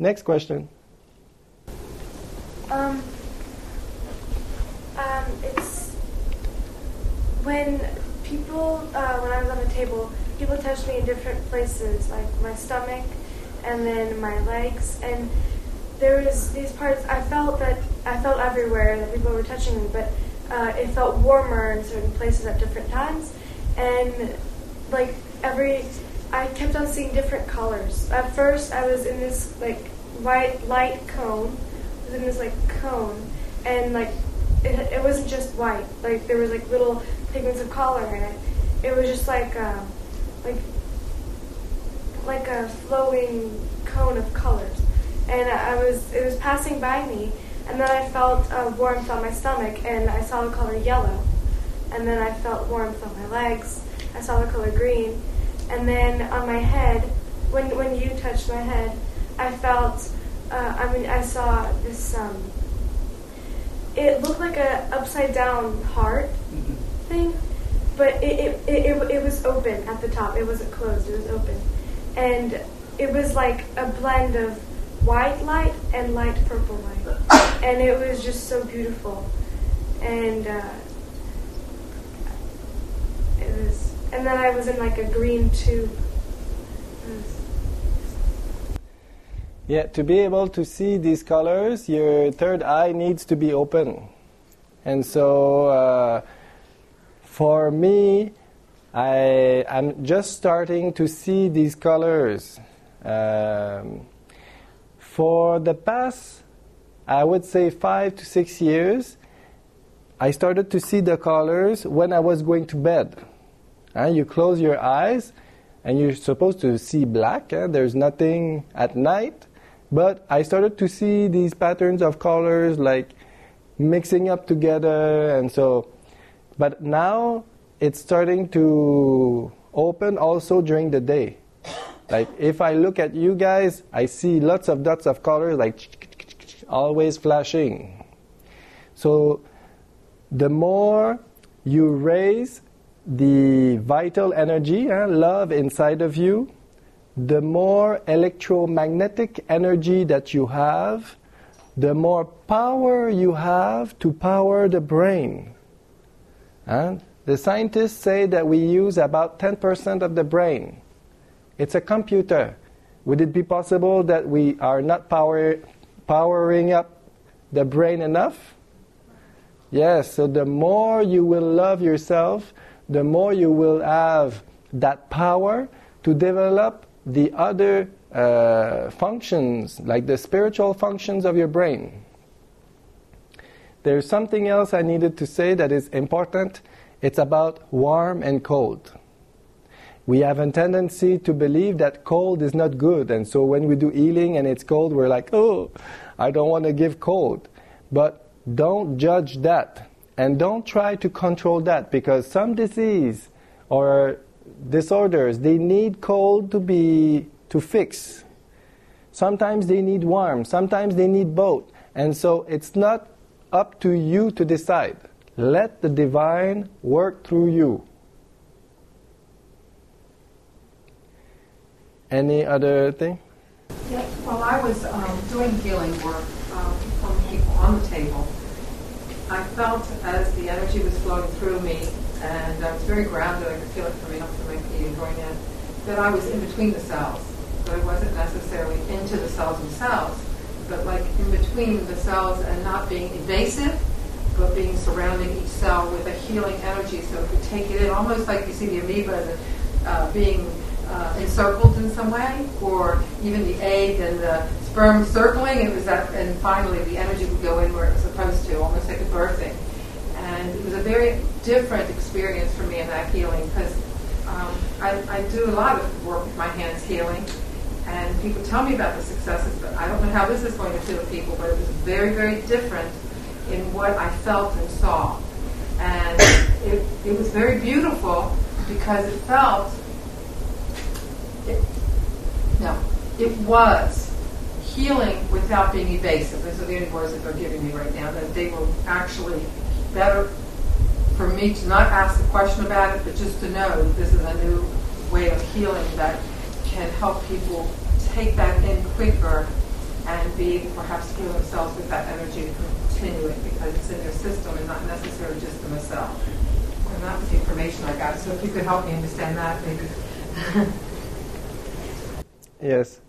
Next question. It's when people, when I was on the table, people touched me in different places, like my stomach and then my legs, and there was these parts I felt everywhere that people were touching me, but it felt warmer in certain places at different times, and like I kept on seeing different colors. At first, I was in this like white light cone. I was in this like cone, and like it wasn't just white. Like there was like little pigments of color in it. It was just like a flowing cone of colors, and it was passing by me, and then I felt warmth on my stomach, and I saw the color yellow, and then I felt warmth on my legs. I saw the color green, and then on my head, when you touched my head, I felt. I saw this. It looked like a upside down heart thing, but it was open at the top. It wasn't closed. It was open, and it was like a blend of white light and light purple light, and it was just so beautiful, and it was. And then I was in like a green tube. Yeah, to be able to see these colors, your third eye needs to be open. And so for me, I'm just starting to see these colors. For the past, I would say 5 to 6 years, I started to see the colors when I was going to bed. You close your eyes and you're supposed to see black. There's nothing at night. But I started to see these patterns of colors like mixing up together, and so. But now it's starting to open also during the day. Like if I look at you guys, I see lots of dots of colors like always flashing. So the more you raise the vital energy, love inside of you, the more electromagnetic energy that you have, the more power you have to power the brain. The scientists say that we use about 10% of the brain. It's a computer. Would it be possible that we are not powering up the brain enough? Yes, so the more you will love yourself, the more you will have that power to develop the other functions, like the spiritual functions of your brain. There's something else I needed to say that is important. It's about warm and cold. We have a tendency to believe that cold is not good, and so when we do healing and it's cold, we're like, oh, I don't want to give cold. But don't judge that, and don't try to control that, because some disease or disorders, they need cold to fix. Sometimes they need warm, sometimes they need both. And so it's not up to you to decide. Let the divine work through you. Any other thing? Yeah, while I was doing healing work on people on the table, I felt as the energy was flowing through me, and I was very grounded, I could feel it coming up through my feet and going in, that I was in between the cells. So I wasn't necessarily into the cells themselves, but like in between the cells, and not being invasive, but being surrounding each cell with a healing energy, so it could take it in, almost like you see the amoeba being encircled in some way, or even the egg and the sperm circling. It was that, and finally the energy would go in where it was supposed to, almost like a birthing. And it was a very different experience for me in that healing, because I do a lot of work with my hands healing, and people tell me about the successes, but I don't know how this is going to feel to people, but it was very, very different in what I felt and saw. And it was very beautiful, because it felt, it was healing without being evasive. Those are the only words that they're giving me right now, that they were actually better for me to not ask the question about it, but just to know that this is a new way of healing that can help people take that in quicker and B, perhaps heal themselves with that energy to continue it because it's in their system and not necessarily just in the cell. And that was the information I got. So if you could help me understand that, maybe. Yes.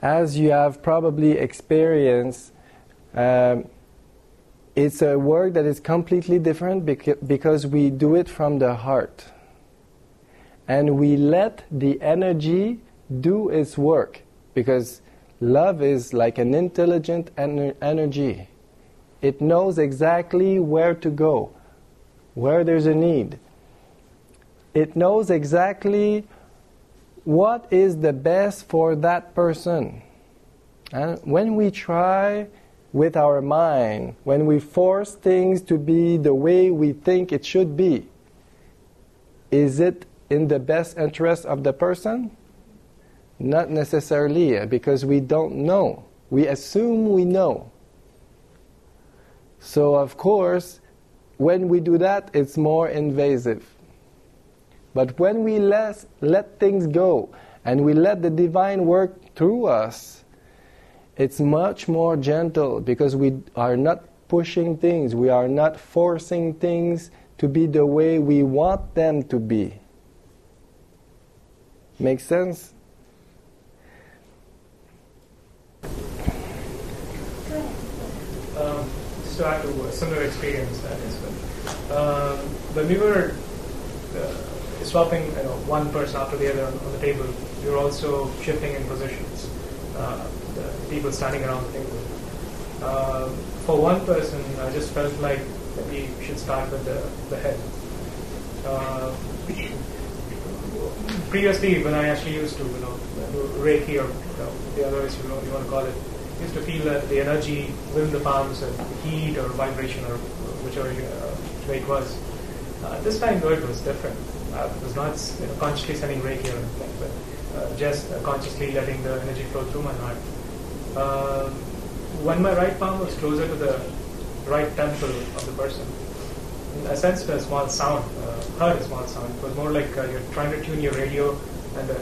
As you have probably experienced, it's a work that is completely different because we do it from the heart. And we let the energy do its work, because love is like an intelligent energy. It knows exactly where to go, where there's a need. It knows exactly what is the best for that person. And when we try with our mind, when we force things to be the way we think it should be, is it in the best interest of the person? Not necessarily, because we don't know. We assume we know. So of course, when we do that, it's more invasive. But when we let things go, and we let the divine work through us, it's much more gentle, because we are not pushing things, we are not forcing things to be the way we want them to be. Make sense? Just to add to a similar experience, when we were swapping one person after the other on the table, we were also shifting in positions, the people standing around the table. For one person, I just felt like we should start with the head. Previously, when I actually used to, Reiki or the other ways you want to call it, I used to feel the energy within the palms and heat or vibration or whichever way it was. This time, though, it was different. I was not consciously sending Reiki or anything, but just consciously letting the energy flow through my heart. When my right palm was closer to the right temple of the person, I sensed a small sound, heard a small sound. It was more like you're trying to tune your radio and the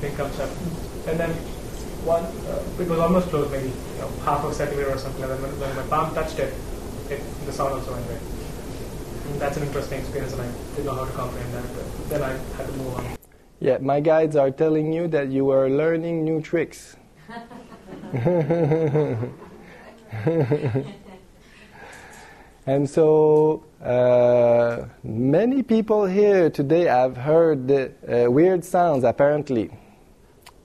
thing comes up. And then it was almost close, maybe half a centimeter or something like that. When my palm touched it, the sound also went away. And that's an interesting experience, and I didn't know how to comprehend that, but then I had to move on. Yeah, my guides are telling you that you are learning new tricks. And so many people here today have heard the weird sounds, apparently.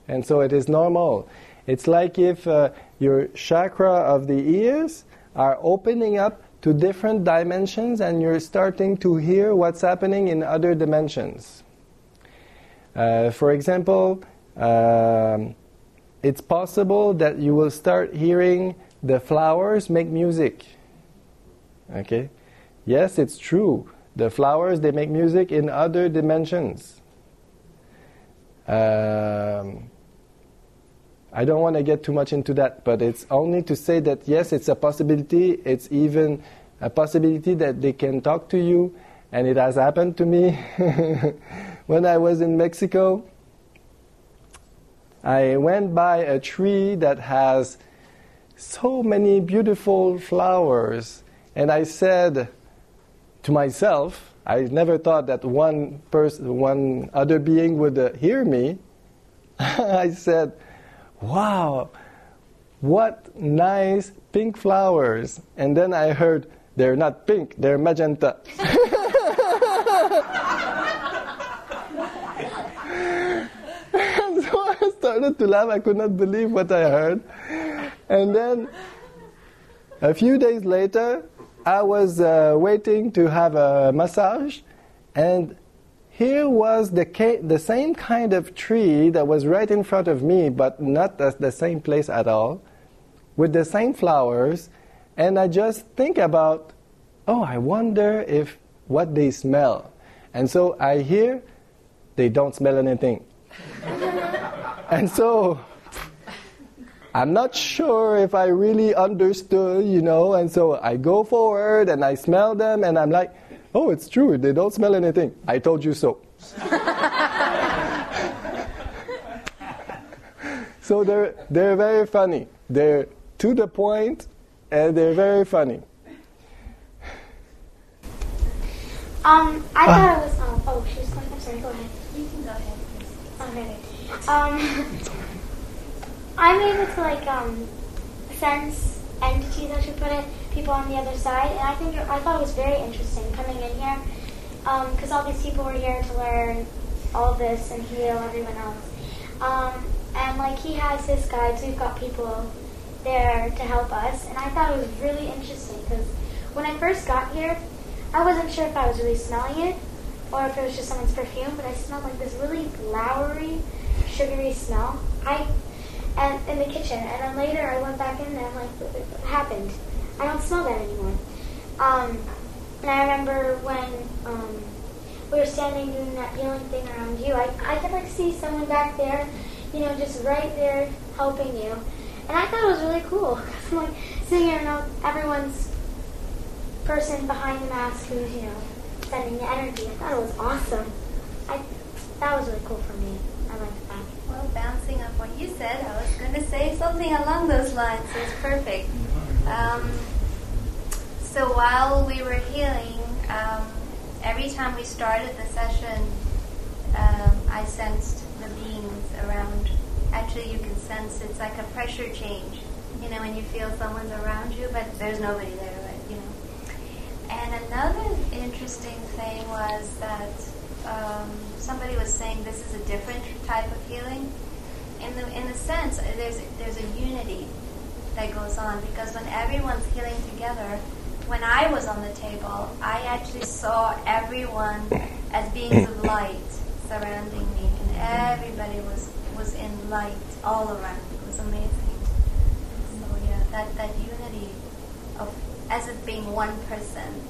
And so it is normal. It's like if your chakra of the ears are opening up to different dimensions, and you're starting to hear what's happening in other dimensions. For example, it's possible that you will start hearing the flowers make music. Okay? Yes, it's true. The flowers, they make music in other dimensions. I don't want to get too much into that, but it's only to say that yes, it's a possibility. It's even a possibility that they can talk to you, and it has happened to me. When I was in Mexico, I went by a tree that has so many beautiful flowers, and I said to myself, I never thought that one other being would hear me. I said, "Wow, what nice pink flowers." And then I heard, "They're not pink, they're magenta." And so I started to laugh. I could not believe what I heard. And then a few days later, I was waiting to have a massage, and here was the same kind of tree that was right in front of me, but not at the same place at all, with the same flowers. And I just think about, I wonder what they smell. And so I hear, they don't smell anything. And so I'm not sure if I really understood, and so I go forward and I smell them, and I'm like, "Oh, it's true, they don't smell anything. I told you so." So they're very funny. They're to the point, and they're very funny. I thought it was. Oh, she was going. I'm sorry. Go ahead. You can go ahead. Okay. I'm able to sense entities, I should put it, people on the other side, and I thought it was very interesting coming in here, because all these people were here to learn all of this and heal everyone else. And he has his guides. We've got people there to help us, and I thought it was really interesting because when I first got here, I wasn't sure if I was really smelling it or if it was just someone's perfume, but I smelled this really flowery, sugary smell. And in the kitchen, and then later I went back in there and I'm what happened? I don't smell that anymore. And I remember when we were standing doing that healing thing around you, I could see someone back there, just right there helping you. And I thought it was really cool. I'm sitting here and everyone's person behind the mask who's, sending the energy. I thought it was awesome. That was really cool for me. I liked that. Well, bouncing off what you said, I was going to say something along those lines. So it's perfect. So while we were healing, every time we started the session, I sensed the beings around. Actually, you can sense it's like a pressure change. When you feel someone's around you, but there's nobody there, And another interesting thing was that somebody was saying this is a different type of healing. In the sense, there's a unity that goes on, because when everyone's healing together, when I was on the table, I actually saw everyone as beings of light surrounding me, and everybody was in light all around. It was amazing. So yeah, that unity of as if being one person.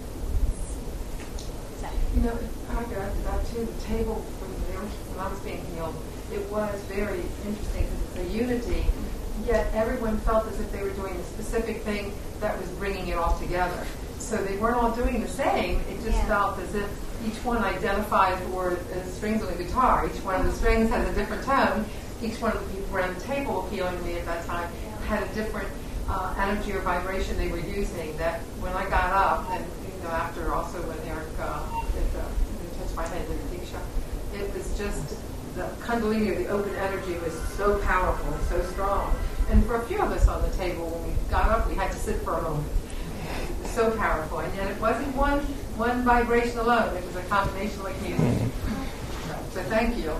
I got that too. The table when I was being healed, it was very interesting because it's a unity, yet everyone felt as if they were doing a specific thing that was bringing it all together. So they weren't all doing the same. It just felt as if each one identified for the strings on the guitar. Each one of the strings has a different tone. Each one of the people around the table healing me at that time had a different energy or vibration they were using. That when I got up, and after also when Eric touched my head in the Diksha, it was just the Kundalini, or the open energy, was so powerful and so strong. And for a few of us on the table, when we got up, we had to sit for a moment. It was so powerful, and yet it wasn't one vibration alone. It was a combination like music. So thank you.